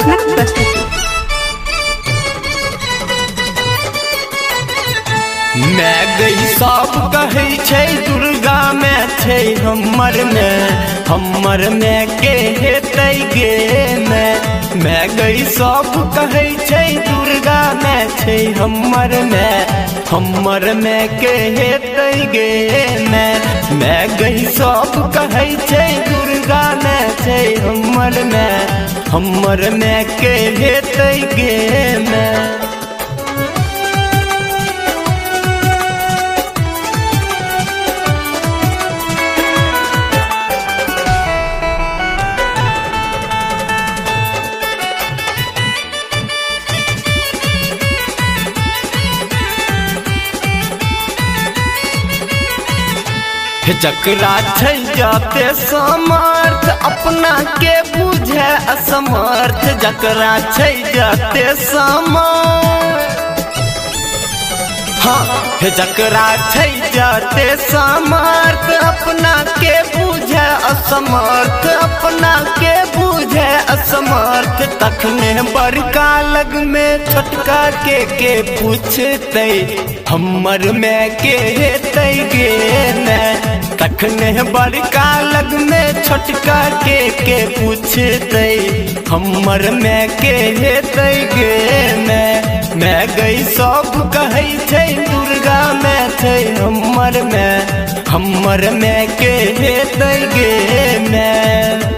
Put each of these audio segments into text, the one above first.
अपना प्रस्तुति। मैं गई सब कहै छै दुर्गा में छै हमर में के हेतै गे मैं गई सब कहै छै दुर्गा में छै हमर में के हेतै गे मैं गई सब कहै छै दुर्गा में छै हमर में के हेतै गे मैं। जकरा छै जाते समर्थ अपना के बुझे असमर्थ, जकरा छै जाते समर्थ, हाँ जकरा छै जाते समर्थ अपना के बुझे असमर्थ, अपना के बुझे असमर्थ, तखने बड़का लग में छोटका के पूछते हमर में के हेतै गे तखने बड़का लग में छोटका के पूछते हमर में के हेतै गे मैं गई सब कहै छै दुर्गा में छै हमर में के हेतै गे मैं।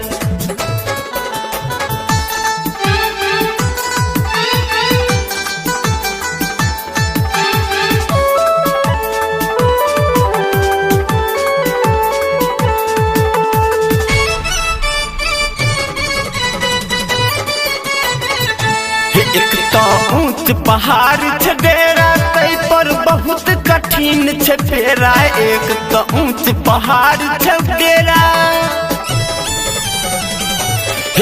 एक तो ऊंच पहाड़ छै डेरा तै पर बहुत कठिन छै फेरा, एक तो ऊंच पहाड़ छै डेरा,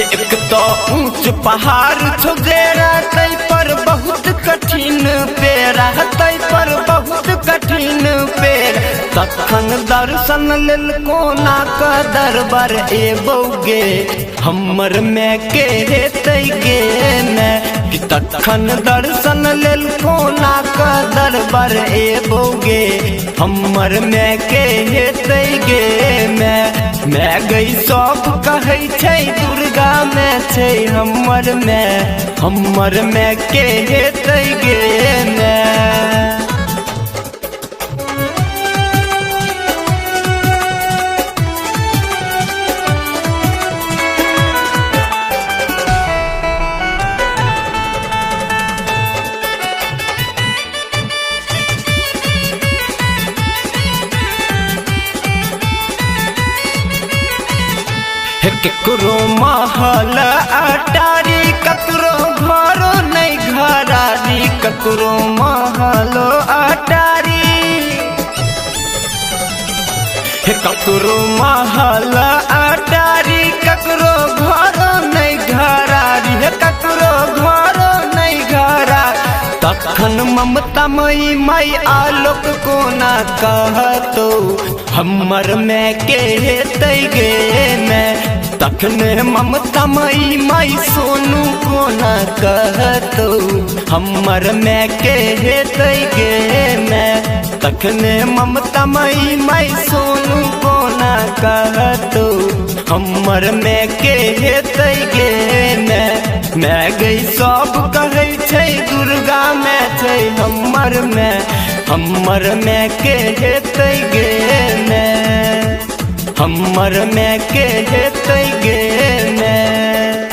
एक तो ऊंच पहाड़ छै डेरा तै पर बहुत कठिन पेरा, तै पर बहुत कठिन पेड़, तखन दर्शन लेल कोना का दरबार एबौ गे हमर में के हेतै गे तखन दर्शन लेल कोना का दरबार एबौ गे हमर में के हेतै गे मैं गई सब कहै छै दुर्गा में छै हमर में के हेतै गे मैं। ककरो महल अटारी ककरो घरो नहीं घरारी, ककरो महल अटारी ककरो महल अटारी, ककरो घरो नहीं घरारी, ककरो घरो नहीं घरारी, तखन ममता मई माई आलोक कोना कहतो हमर में के हेतै गे तखने ममता मई माई सोनू कोना कहतो हमर में के हेतै गे तखने ममता मई माई सोनू कोना कहतो हमर में के हेतै गे मैं गई सब कहै छै दुर्गा में छै हमर में के हेतै गे हमर में के हेतै गे मैं।